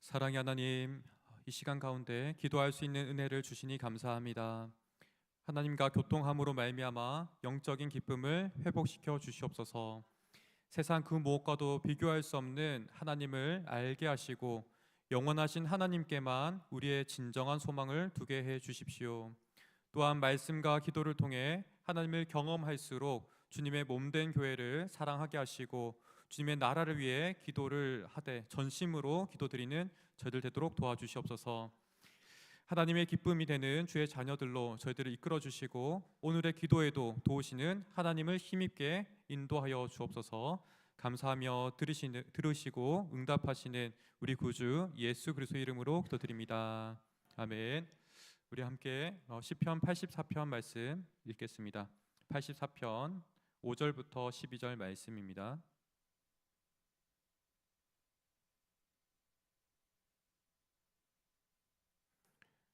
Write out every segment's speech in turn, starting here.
사랑의 하나님, 이 시간 가운데 기도할 수 있는 은혜를 주시니 감사합니다. 하나님과 교통함으로 말미암아 영적인 기쁨을 회복시켜 주시옵소서. 세상 그 무엇과도 비교할 수 없는 하나님을 알게 하시고 영원하신 하나님께만 우리의 진정한 소망을 두게 해 주십시오. 또한 말씀과 기도를 통해 하나님을 경험할수록 주님의 몸된 교회를 사랑하게 하시고 주님의 나라를 위해 기도를 하되 전심으로 기도드리는 저희들 되도록 도와주시옵소서. 하나님의 기쁨이 되는 주의 자녀들로 저희들을 이끌어 주시고 오늘의 기도에도 도우시는 하나님을 힘있게 인도하여 주옵소서. 감사하며 들으시고 응답하시는 우리 구주 예수 그리스도의 이름으로 기도드립니다. 아멘. 우리 함께 시편 84편 말씀 읽겠습니다. 84편 5절부터 12절 말씀입니다.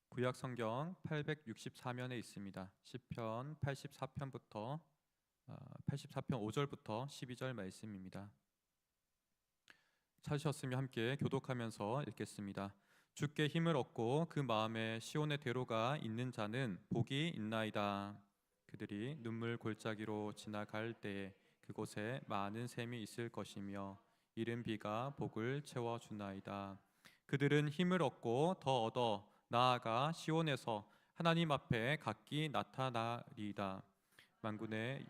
구약 성경 864면에 있습니다. 시편 84편부터 84편 5절부터 12절 말씀입니다. 찾으셨으면 함께 교독하면서 읽겠습니다. 주께 힘을 얻고 그 마음에 시온의 대로가 있는 자는 복이 있나이다. 그들이 눈물 골짜기로 지나갈 때에 그곳에 많은 샘이 있을 것이며 이른 비가 복을 채워주나이다. 그들은 힘을 얻고 더 얻어 나아가 시온에서 하나님 앞에 각기 나타나리이다. 만군의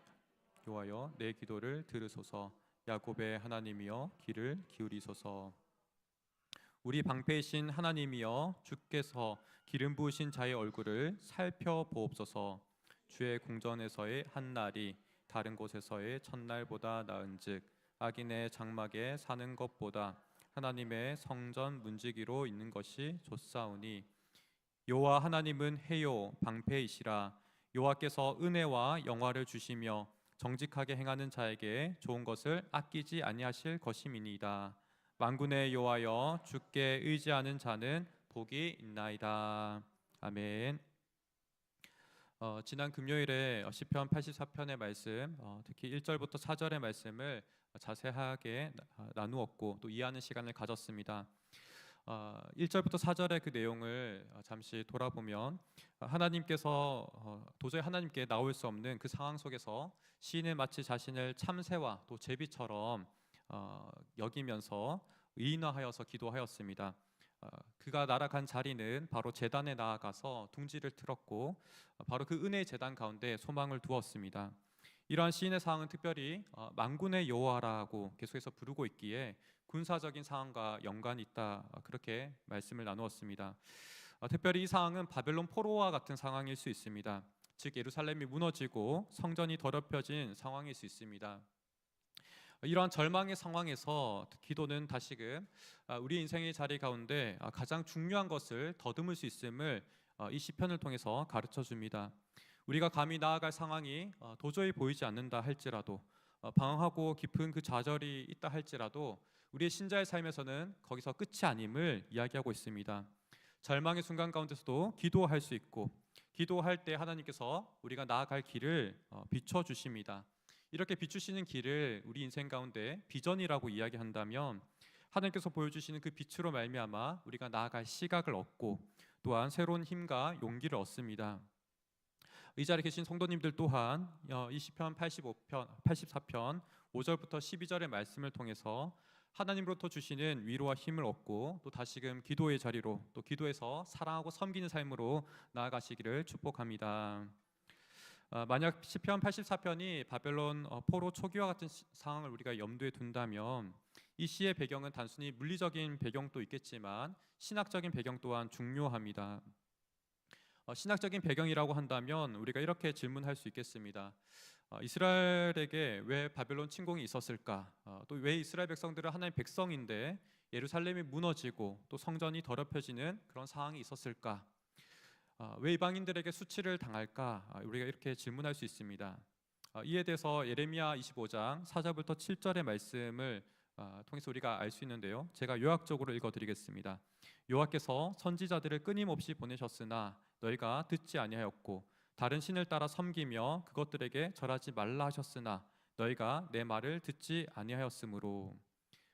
여호와여 내 기도를 들으소서. 야곱의 하나님이여 귀를 기울이소서. 우리 방패이신 하나님이여 주께서 기름 부으신 자의 얼굴을 살펴보옵소서. 주의 궁전에서의 한 날이 다른 곳에서의 첫날보다 나은즉 악인의 장막에 사는 것보다 하나님의 성전 문지기로 있는 것이 좋사오니 여호와 하나님은 해요 방패이시라. 여호와께서 은혜와 영화를 주시며 정직하게 행하는 자에게 좋은 것을 아끼지 아니하실 것임이니이다. 만군의 여호와여 주께 의지하는 자는 복이 있나이다. 아멘. 지난 금요일에 시편 84편의 말씀, 특히 1절부터 4절의 말씀을 자세하게 나누었고 또 이해하는 시간을 가졌습니다. 1절부터 4절의 그 내용을 잠시 돌아보면 하나님께서 도저히 하나님께 나올 수 없는 그 상황 속에서 시인은 마치 자신을 참새와 또 제비처럼 여기면서 의인화하여서 기도하였습니다. 그가 날아간 자리는 바로 제단에 나아가서 둥지를 틀었고 바로 그 은혜의 제단 가운데 소망을 두었습니다. 이러한 시인의 상황은 특별히 만군의 여호와라고 계속해서 부르고 있기에 군사적인 상황과 연관이 있다, 그렇게 말씀을 나누었습니다. 특별히 이 상황은 바벨론 포로와 같은 상황일 수 있습니다. 즉 예루살렘이 무너지고 성전이 더럽혀진 상황일 수 있습니다. 이러한 절망의 상황에서 기도는 다시금 우리 인생의 자리 가운데 가장 중요한 것을 더듬을 수 있음을 이 시편을 통해서 가르쳐 줍니다. 우리가 감히 나아갈 상황이 도저히 보이지 않는다 할지라도 방황하고 깊은 그 좌절이 있다 할지라도 우리의 신자의 삶에서는 거기서 끝이 아님을 이야기하고 있습니다. 절망의 순간 가운데서도 기도할 수 있고 기도할 때 하나님께서 우리가 나아갈 길을 비춰주십니다. 이렇게 비추시는 길을 우리 인생 가운데 비전이라고 이야기한다면 하나님께서 보여주시는 그 빛으로 말미암아 우리가 나아갈 시각을 얻고 또한 새로운 힘과 용기를 얻습니다. 이 자리에 계신 성도님들 또한 이 시편 84편 5절부터 12절의 말씀을 통해서 하나님으로부터 주시는 위로와 힘을 얻고 또 다시금 기도의 자리로 또 기도에서 사랑하고 섬기는 삶으로 나아가시기를 축복합니다. 만약 시편 84편이 바벨론 포로 초기와 같은 상황을 우리가 염두에 둔다면 이 시의 배경은 단순히 물리적인 배경도 있겠지만 신학적인 배경 또한 중요합니다. 신학적인 배경이라고 한다면 우리가 이렇게 질문할 수 있겠습니다. 이스라엘에게 왜 바벨론 침공이 있었을까? 또 왜 이스라엘 백성들은 하나님의 백성인데 예루살렘이 무너지고 또 성전이 더럽혀지는 그런 상황이 있었을까? 왜 이방인들에게 수치를 당할까? 우리가 이렇게 질문할 수 있습니다. 이에 대해서 예레미야 25장 4절부터 7절의 말씀을 통해서 우리가 알 수 있는데요. 제가 요약적으로 읽어드리겠습니다. 여호와께서 선지자들을 끊임없이 보내셨으나 너희가 듣지 아니하였고 다른 신을 따라 섬기며 그것들에게 절하지 말라 하셨으나 너희가 내 말을 듣지 아니하였으므로.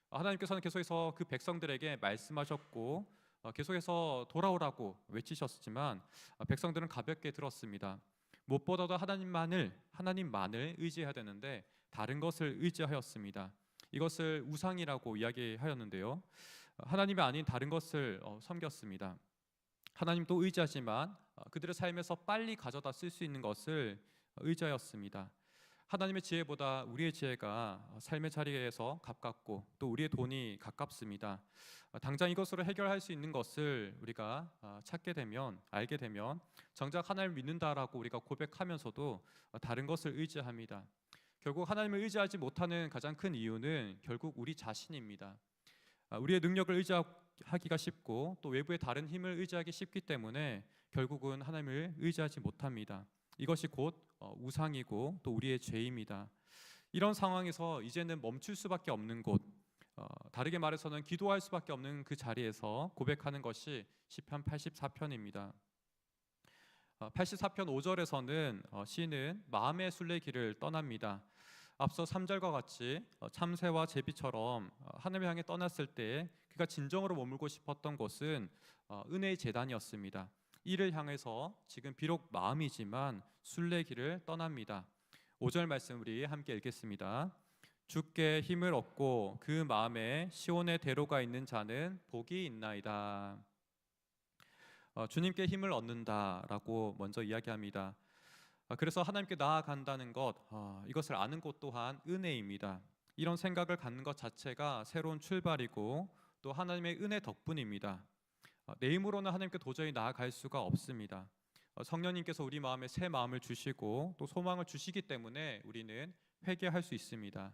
하나님께서는 계속해서 그 백성들에게 말씀하셨고 계속해서 돌아오라고 외치셨지만 백성들은 가볍게 들었습니다. 무엇보다도 하나님만을 의지해야 되는데 다른 것을 의지하였습니다. 이것을 우상이라고 이야기하였는데요. 하나님이 아닌 다른 것을 섬겼습니다. 하나님도 의지하지만 그들의 삶에서 빨리 가져다 쓸 수 있는 것을 의지하였습니다. 하나님의 지혜보다 우리의 지혜가 삶의 자리에서 가깝고 또 우리의 돈이 가깝습니다. 당장 이것으로 해결할 수 있는 것을 우리가 찾게 되면, 알게 되면 정작 하나님을 믿는다라고 우리가 고백하면서도 다른 것을 의지합니다. 결국 하나님을 의지하지 못하는 가장 큰 이유는 결국 우리 자신입니다. 우리의 능력을 의지하기가 쉽고 또 외부의 다른 힘을 의지하기 쉽기 때문에 결국은 하나님을 의지하지 못합니다. 이것이 곧 우상이고 또 우리의 죄입니다. 이런 상황에서 이제는 멈출 수밖에 없는 곳, 다르게 말해서는 기도할 수밖에 없는 그 자리에서 고백하는 것이 시편 84편입니다. 84편 5절에서는 시인은 마음의 순례길을 떠납니다. 앞서 3절과 같이 참새와 제비처럼 하나님을 향해 떠났을 때 그가 진정으로 머물고 싶었던 곳은 은혜의 제단이었습니다. 이를 향해서 지금 비록 마음이지만 순례길을 떠납니다. 5절 말씀 우리 함께 읽겠습니다. 주께 힘을 얻고 그 마음에 시온의 대로가 있는 자는 복이 있나이다. 주님께 힘을 얻는다라고 먼저 이야기합니다. 그래서 하나님께 나아간다는 것, 이것을 아는 것 또한 은혜입니다. 이런 생각을 갖는 것 자체가 새로운 출발이고 또 하나님의 은혜 덕분입니다. 내 힘으로는 하나님께 도저히 나아갈 수가 없습니다. 성령님께서 우리 마음에 새 마음을 주시고 또 소망을 주시기 때문에 우리는 회개할 수 있습니다.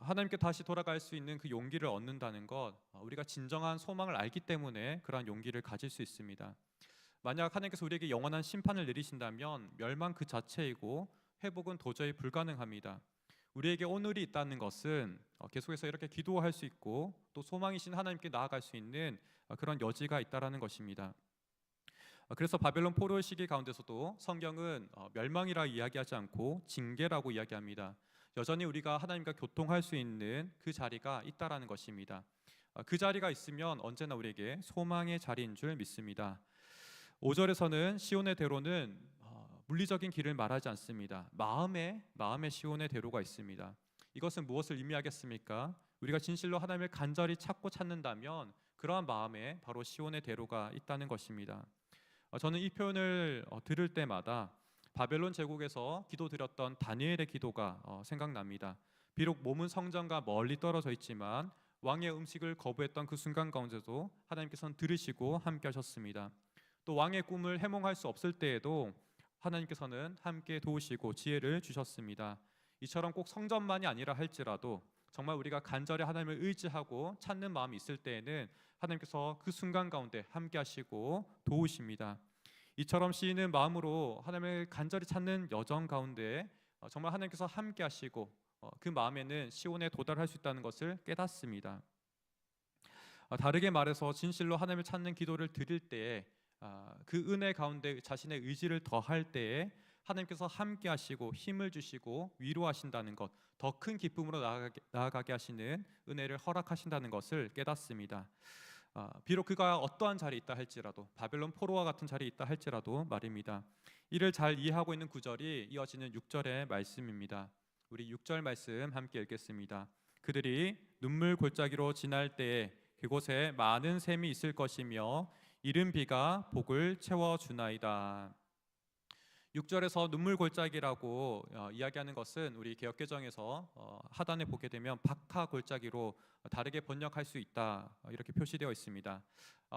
하나님께 다시 돌아갈 수 있는 그 용기를 얻는다는 것, 우리가 진정한 소망을 알기 때문에 그러한 용기를 가질 수 있습니다. 만약 하나님께서 우리에게 영원한 심판을 내리신다면 멸망 그 자체이고 회복은 도저히 불가능합니다. 우리에게 오늘이 있다는 것은 계속해서 이렇게 기도할 수 있고 또 소망이신 하나님께 나아갈 수 있는 그런 여지가 있다라는 것입니다. 그래서 바벨론 포로 시기 가운데서도 성경은 멸망이라 이야기하지 않고 징계라고 이야기합니다. 여전히 우리가 하나님과 교통할 수 있는 그 자리가 있다라는 것입니다. 그 자리가 있으면 언제나 우리에게 소망의 자리인 줄 믿습니다. 5절에서는 시온의 대로는 물리적인 길을 말하지 않습니다. 마음의 시온의 대로가 있습니다. 이것은 무엇을 의미하겠습니까? 우리가 진실로 하나님을 간절히 찾는다면 그러한 마음에 바로 시온의 대로가 있다는 것입니다. 저는 이 표현을 들을 때마다 바벨론 제국에서 기도드렸던 다니엘의 기도가 생각납니다. 비록 몸은 성전과 멀리 떨어져 있지만 왕의 음식을 거부했던 그 순간 가운데도 하나님께서는 들으시고 함께 하셨습니다. 또 왕의 꿈을 해몽할 수 없을 때에도 하나님께서는 함께 도우시고 지혜를 주셨습니다. 이처럼 꼭 성전만이 아니라 할지라도 정말 우리가 간절히 하나님을 의지하고 찾는 마음이 있을 때에는 하나님께서 그 순간 가운데 함께 하시고 도우십니다. 이처럼 시인은 마음으로 하나님을 간절히 찾는 여정 가운데 정말 하나님께서 함께 하시고 그 마음에는 시온에 도달할 수 있다는 것을 깨닫습니다. 다르게 말해서 진실로 하나님을 찾는 기도를 드릴 때에 그 은혜 가운데 자신의 의지를 더할 때에 하나님께서 함께 하시고 힘을 주시고 위로하신다는 것, 더 큰 기쁨으로 나아가게 하시는 은혜를 허락하신다는 것을 깨닫습니다. 비록 그가 어떠한 자리에 있다 할지라도, 바벨론 포로와 같은 자리에 있다 할지라도 말입니다. 이를 잘 이해하고 있는 구절이 이어지는 6절의 말씀입니다. 우리 6절 말씀 함께 읽겠습니다. 그들이 눈물 골짜기로 지날 때에 그곳에 많은 샘이 있을 것이며 이른 비가 복을 채워주나이다. 6절에서 눈물 골짜기라고 이야기하는 것은 우리 개역개정에서 하단에 보게 되면 박하 골짜기로 다르게 번역할 수 있다 이렇게 표시되어 있습니다.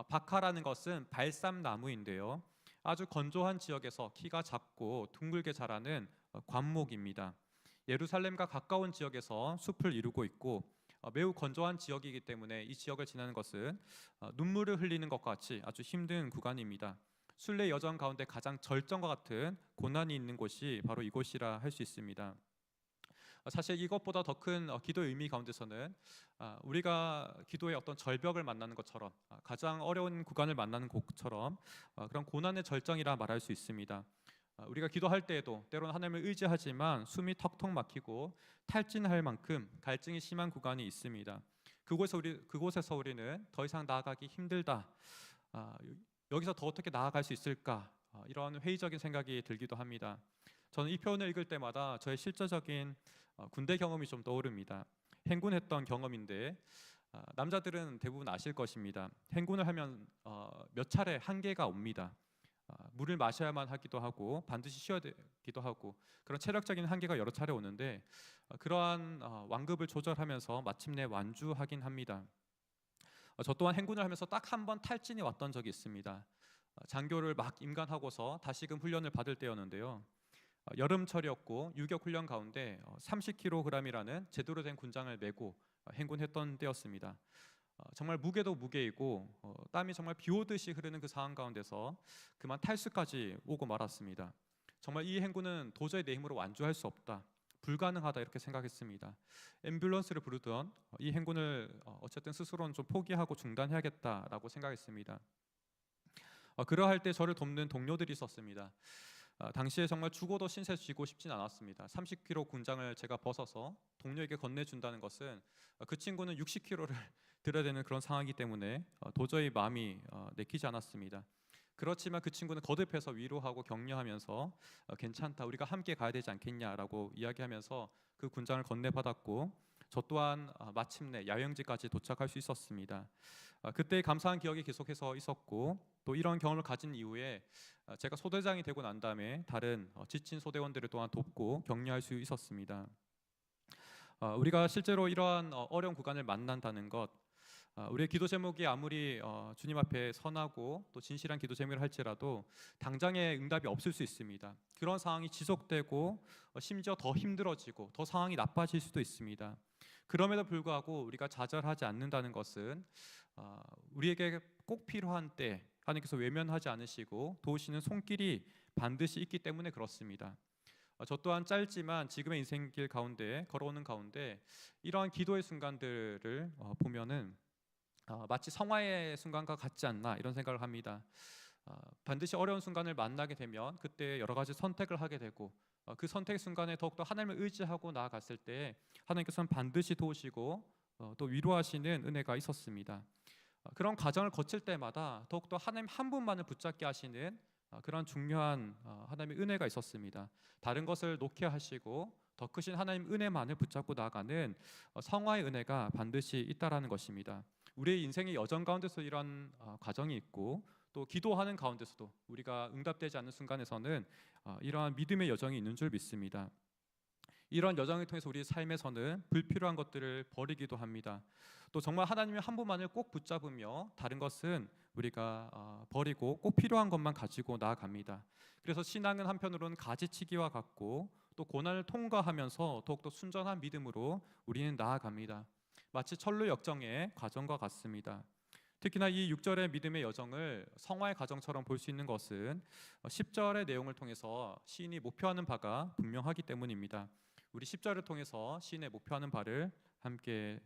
박하라는 것은 발삼나무인데요, 아주 건조한 지역에서 키가 작고 둥글게 자라는 관목입니다. 예루살렘과 가까운 지역에서 숲을 이루고 있고 매우 건조한 지역이기 때문에 이 지역을 지나는 것은 눈물을 흘리는 것과 같이 아주 힘든 구간입니다. 순례 여정 가운데 가장 절정과 같은 고난이 있는 곳이 바로 이곳이라 할 수 있습니다. 사실 이것보다 더 큰 기도의 의미 가운데서는 우리가 기도의 어떤 절벽을 만나는 것처럼 가장 어려운 구간을 만나는 곳처럼 그런 고난의 절정이라 말할 수 있습니다. 우리가 기도할 때에도 때로는 하나님을 의지하지만 숨이 턱턱 막히고 탈진할 만큼 갈증이 심한 구간이 있습니다. 그곳에서 우리는 더 이상 나아가기 힘들다. 여기서 더 어떻게 나아갈 수 있을까? 이런 회의적인 생각이 들기도 합니다. 저는 이 표현을 읽을 때마다 저의 실제적인 군대 경험이 좀 떠오릅니다. 행군했던 경험인데 남자들은 대부분 아실 것입니다. 행군을 하면 몇 차례 한계가 옵니다. 물을 마셔야만 하기도 하고 반드시 쉬어야 되기도 하고 그런 체력적인 한계가 여러 차례 오는데 그러한 완급을 조절하면서 마침내 완주하긴 합니다. 저 또한 행군을 하면서 딱 한 번 탈진이 왔던 적이 있습니다. 장교를 막 임관하고서 다시금 훈련을 받을 때였는데요. 여름철이었고 유격 훈련 가운데 30kg이라는 제대로 된 군장을 메고 행군했던 때였습니다. 정말 무게도 무게이고 땀이 정말 비 오듯이 흐르는 그 상황 가운데서 그만 탈수까지 오고 말았습니다. 정말 이 행군은 도저히 내 힘으로 완주할 수 없다, 불가능하다 이렇게 생각했습니다. 앰뷸런스를 부르던 이 행군을 어쨌든 스스로는 좀 포기하고 중단해야겠다라고 생각했습니다. 그러할 때 저를 돕는 동료들이 있었습니다. 당시에 정말 죽어도 신세 쥐고 싶진 않았습니다. 30kg 군장을 제가 벗어서 동료에게 건네준다는 것은 그 친구는 60kg를 들어야 되는 그런 상황이기 때문에 도저히 마음이 내키지 않았습니다. 그렇지만 그 친구는 거듭해서 위로하고 격려하면서 괜찮다, 우리가 함께 가야 되지 않겠냐라고 이야기하면서 그 군장을 건네받았고 저 또한 마침내 야영지까지 도착할 수 있었습니다. 그때 감사한 기억이 계속해서 있었고 또 이런 경험을 가진 이후에 제가 소대장이 되고 난 다음에 다른 지친 소대원들을 또한 돕고 격려할 수 있었습니다. 우리가 실제로 이러한 어려운 구간을 만난다는 것, 우리의 기도 제목이 아무리 주님 앞에 선하고 또 진실한 기도 제목을 할지라도 당장의 응답이 없을 수 있습니다. 그런 상황이 지속되고 심지어 더 힘들어지고 더 상황이 나빠질 수도 있습니다. 그럼에도 불구하고 우리가 좌절하지 않는다는 것은 우리에게 꼭 필요한 때 하나님께서 외면하지 않으시고 도우시는 손길이 반드시 있기 때문에 그렇습니다. 저 또한 짧지만 지금의 인생길 가운데 걸어오는 가운데 이러한 기도의 순간들을 보면은 마치 성화의 순간과 같지 않나 이런 생각을 합니다. 반드시 어려운 순간을 만나게 되면 그때 여러 가지 선택을 하게 되고 그 선택 순간에 더욱더 하나님을 의지하고 나아갔을 때 하나님께서는 반드시 도우시고 또 위로하시는 은혜가 있었습니다. 그런 과정을 거칠 때마다 더욱더 하나님 한 분만을 붙잡게 하시는 그런 중요한 하나님의 은혜가 있었습니다. 다른 것을 놓게 하시고 더 크신 하나님 은혜만을 붙잡고 나아가는 성화의 은혜가 반드시 있다라는 것입니다. 우리의 인생의 여정 가운데서 이런 과정이 있고 또 기도하는 가운데서도 우리가 응답되지 않는 순간에서는 이러한 믿음의 여정이 있는 줄 믿습니다. 이런 여정을 통해서 우리 삶에서는 불필요한 것들을 버리기도 합니다. 또 정말 하나님의 한 분만을 꼭 붙잡으며 다른 것은 우리가 버리고 꼭 필요한 것만 가지고 나아갑니다. 그래서 신앙은 한편으로는 가지치기와 같고 또 고난을 통과하면서 더욱더 순전한 믿음으로 우리는 나아갑니다. 마치 철로 역정의 과정과 같습니다. 특히나 이 6절의 믿음의 여정을 성화의 과정처럼 볼 수 있는 것은 10절의 내용을 통해서 시인이 목표하는 바가 분명하기 때문입니다. 우리 10절을 통해서 시인의 목표하는 바를 함께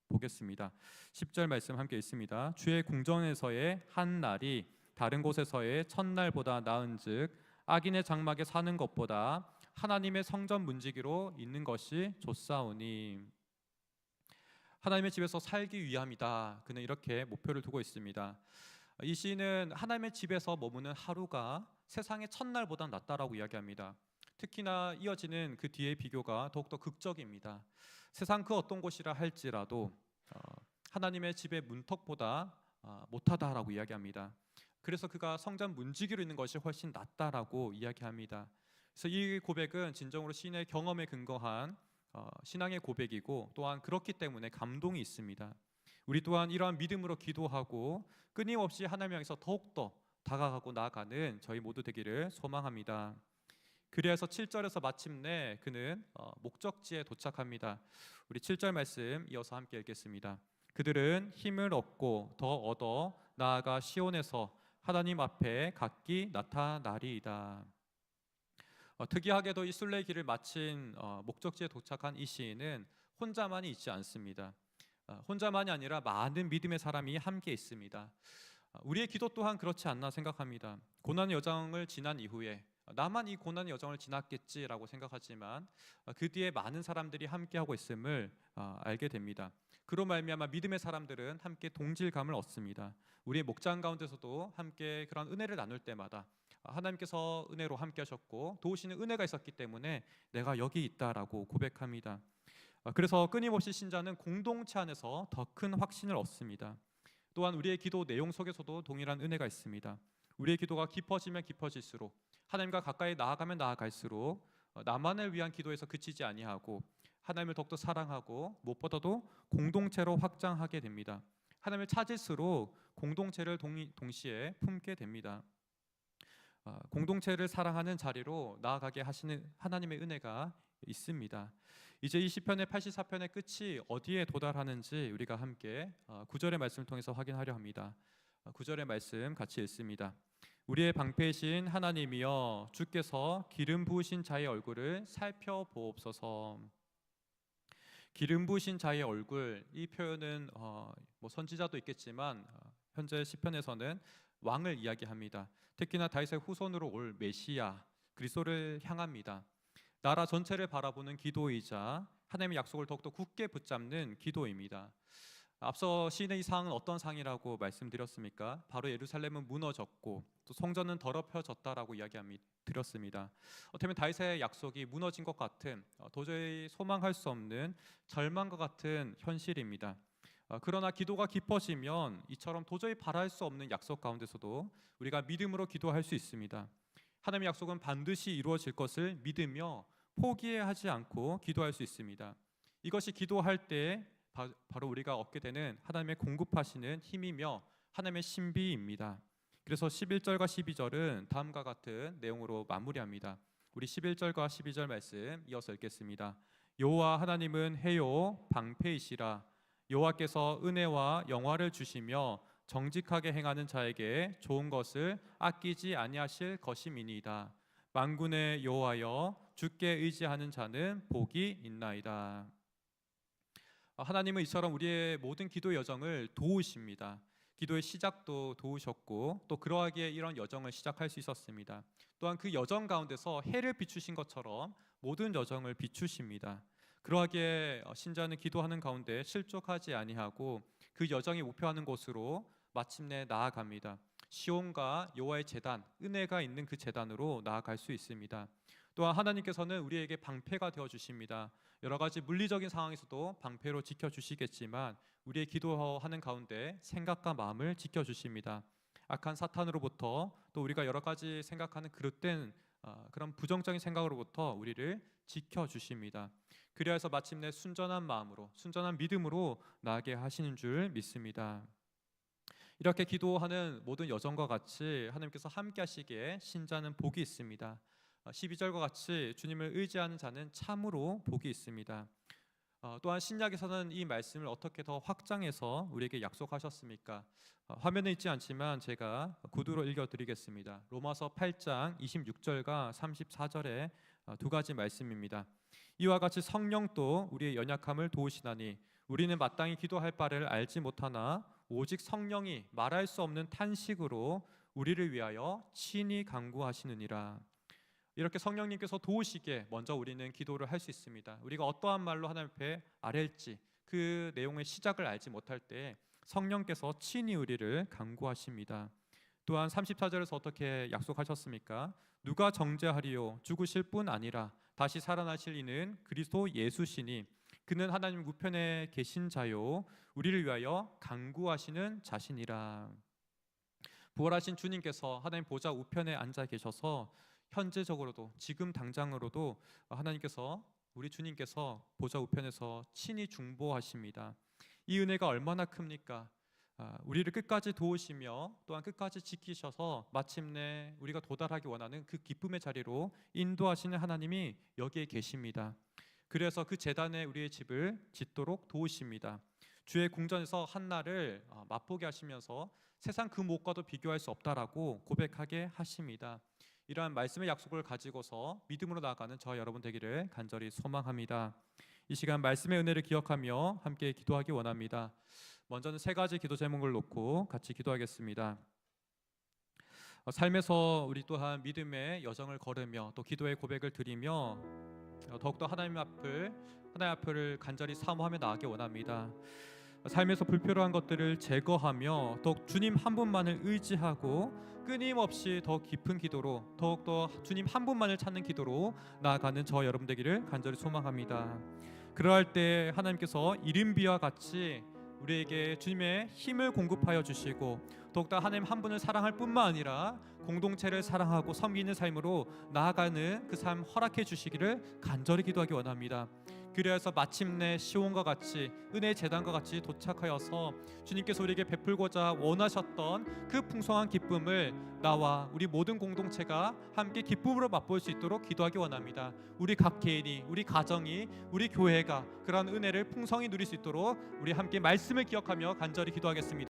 보겠습니다. 10절 말씀 함께 읽습니다. 주의 궁전에서의 한 날이 다른 곳에서의 첫날보다 나은즉 악인의 장막에 사는 것보다 하나님의 성전 문지기로 있는 것이 좋사오니. 하나님의 집에서 살기 위함이다. 그는 이렇게 목표를 두고 있습니다. 이 시인은 하나님의 집에서 머무는 하루가 세상의 첫날보다 낫다라고 이야기합니다. 특히나 이어지는 그 뒤의 비교가 더욱더 극적입니다. 세상 그 어떤 곳이라 할지라도 하나님의 집의 문턱보다 못하다라고 이야기합니다. 그래서 그가 성전 문지기로 있는 것이 훨씬 낫다라고 이야기합니다. 그래서 이 고백은 진정으로 시인의 경험에 근거한 신앙의 고백이고 또한 그렇기 때문에 감동이 있습니다. 우리 또한 이러한 믿음으로 기도하고 끊임없이 하나님 향해서 더욱더 다가가고 나아가는 저희 모두 되기를 소망합니다. 그래서 7절에서 마침내 그는 목적지에 도착합니다. 우리 7절 말씀 이어서 함께 읽겠습니다. 그들은 힘을 얻고 더 얻어 나아가 시온에서 하나님 앞에 각기 나타나리이다. 특이하게도 이 순례 길을 마친 목적지에 도착한 이 시인은 혼자만이 있지 않습니다. 혼자만이 아니라 많은 믿음의 사람이 함께 있습니다. 우리의 기도 또한 그렇지 않나 생각합니다. 고난의 여정을 지난 이후에 나만 이 고난의 여정을 지났겠지라고 생각하지만 그 뒤에 많은 사람들이 함께하고 있음을 알게 됩니다. 그로 말미암아 믿음의 사람들은 함께 동질감을 얻습니다. 우리의 목장 가운데서도 함께 그런 은혜를 나눌 때마다 하나님께서 은혜로 함께 하셨고 도우시는 은혜가 있었기 때문에 내가 여기 있다라고 고백합니다. 그래서 끊임없이 신자는 공동체 안에서 더 큰 확신을 얻습니다. 또한 우리의 기도 내용 속에서도 동일한 은혜가 있습니다. 우리의 기도가 깊어지면 깊어질수록 하나님과 가까이 나아가면 나아갈수록 나만을 위한 기도에서 그치지 아니하고 하나님을 더욱더 사랑하고 무엇보다도 공동체로 확장하게 됩니다. 하나님을 찾을수록 공동체를 동시에 품게 됩니다. 공동체를 사랑하는 자리로 나아가게 하시는 하나님의 은혜가 있습니다. 이제 이 시편의 84편의 끝이 어디에 도달하는지 우리가 함께 9절의 말씀을 통해서 확인하려 합니다. 9절의 말씀 같이 읽습니다. 우리의 방패이신 하나님이여 주께서 기름 부으신 자의 얼굴을 살펴보옵소서. 기름 부으신 자의 얼굴, 이 표현은 선지자도 있겠지만 현재 시편에서는 왕을 이야기합니다. 특히나 다윗의 후손으로 올 메시아 그리스도를 향합니다. 나라 전체를 바라보는 기도이자 하나님의 약속을 더욱더 굳게 붙잡는 기도입니다. 앞서 시인의 이 상은 어떤 상이라고 말씀드렸습니까? 바로 예루살렘은 무너졌고 또 성전은 더럽혀졌다라고 드렸습니다. 어쩌면 다윗의 약속이 무너진 것 같은 도저히 소망할 수 없는 절망과 같은 현실입니다. 그러나 기도가 깊어지면 이처럼 도저히 바랄 수 없는 약속 가운데서도 우리가 믿음으로 기도할 수 있습니다. 하나님의 약속은 반드시 이루어질 것을 믿으며 포기하지 않고 기도할 수 있습니다. 이것이 기도할 때 바로 우리가 얻게 되는 하나님의 공급하시는 힘이며 하나님의 신비입니다. 그래서 11절과 12절은 다음과 같은 내용으로 마무리합니다. 우리 11절과 12절 말씀 이어서 읽겠습니다. 여호와 하나님은 해요 방패이시라. 여호와께서 은혜와 영화를 주시며 정직하게 행하는 자에게 좋은 것을 아끼지 아니하실 것임이니이다. 만군의 여호와여 주께 의지하는 자는 복이 있나이다. 하나님은 이처럼 우리의 모든 기도 여정을 도우십니다. 기도의 시작도 도우셨고 또 그러하기에 이런 여정을 시작할 수 있었습니다. 또한 그 여정 가운데서 해를 비추신 것처럼 모든 여정을 비추십니다. 그러하기에 신자는 기도하는 가운데 실족하지 아니하고 그 여정이 목표하는 곳으로 마침내 나아갑니다. 시온과 여호와의 제단, 은혜가 있는 그 제단으로 나아갈 수 있습니다. 또한 하나님께서는 우리에게 방패가 되어 주십니다. 여러 가지 물리적인 상황에서도 방패로 지켜주시겠지만 우리의 기도하는 가운데 생각과 마음을 지켜주십니다. 악한 사탄으로부터 또 우리가 여러 가지 생각하는 그릇된 그런 부정적인 생각으로부터 우리를 지켜주십니다. 그리하여서 마침내 순전한 마음으로 순전한 믿음으로 나아가게 하시는 줄 믿습니다. 이렇게 기도하는 모든 여정과 같이 하나님께서 함께 하시기에 신자는 복이 있습니다. 12절과 같이 주님을 의지하는 자는 참으로 복이 있습니다. 또한 신약에서는 이 말씀을 어떻게 더 확장해서 우리에게 약속하셨습니까? 화면에 있지 않지만 제가 구두로 읽어드리겠습니다. 로마서 8장 26절과 34절의 두 가지 말씀입니다. 이와 같이 성령도 우리의 연약함을 도우시나니 우리는 마땅히 기도할 바를 알지 못하나 오직 성령이 말할 수 없는 탄식으로 우리를 위하여 친히 간구하시느니라. 이렇게 성령님께서 도우시기에 먼저 우리는 기도를 할 수 있습니다. 우리가 어떠한 말로 하나님 앞에 아뢰일지 그 내용의 시작을 알지 못할 때 성령께서 친히 우리를 간구하십니다. 또한 34절에서 어떻게 약속하셨습니까? 누가 정죄하리요 죽으실 뿐 아니라 다시 살아나실 이는 그리스도 예수시니 그는 하나님 우편에 계신 자요 우리를 위하여 간구하시는 자신이라. 부활하신 주님께서 하나님 보좌 우편에 앉아 계셔서 현재적으로도 지금 당장으로도 하나님께서 우리 주님께서 보좌 우편에서 친히 중보하십니다. 이 은혜가 얼마나 큽니까? 우리를 끝까지 도우시며 또한 끝까지 지키셔서 마침내 우리가 도달하기 원하는 그 기쁨의 자리로 인도하시는 하나님이 여기에 계십니다. 그래서 그 제단에 우리의 집을 짓도록 도우십니다. 주의 궁전에서 한날을 맛보게 하시면서 세상 그 무엇과도 비교할 수 없다라고 고백하게 하십니다. 이러한 말씀의 약속을 가지고서 믿음으로 나아가는 저와 여러분 되기를 간절히 소망합니다. 이 시간 말씀의 은혜를 기억하며 함께 기도하기 원합니다. 먼저는 세 가지 기도 제목을 놓고 같이 기도하겠습니다. 삶에서 우리 또한 믿음의 여정을 걸으며 또 기도의 고백을 드리며 더욱더 하나님 앞을 간절히 사모하며 나아가기 원합니다. 삶에서 불필요한 것들을 제거하며 더욱 주님 한 분만을 의지하고 끊임없이 더 깊은 기도로 더욱더 주님 한 분만을 찾는 기도로 나아가는 저 여러분 되기를 간절히 소망합니다. 그러할 때 하나님께서 이른비와 같이 우리에게 주님의 힘을 공급하여 주시고 더욱더 하나님 한 분을 사랑할 뿐만 아니라 공동체를 사랑하고 섬기는 삶으로 나아가는 그 삶 허락해 주시기를 간절히 기도하기 원합니다. 그래서 마침내 시온과 같이 은혜의 제단과 같이 도착하여서 주님께서 우리에게 베풀고자 원하셨던 그 풍성한 기쁨을 나와 우리 모든 공동체가 함께 기쁨으로 맛볼 수 있도록 기도하기 원합니다. 우리 각 개인이, 우리 가정이, 우리 교회가 그런 은혜를 풍성히 누릴 수 있도록 우리 함께 말씀을 기억하며 간절히 기도하겠습니다.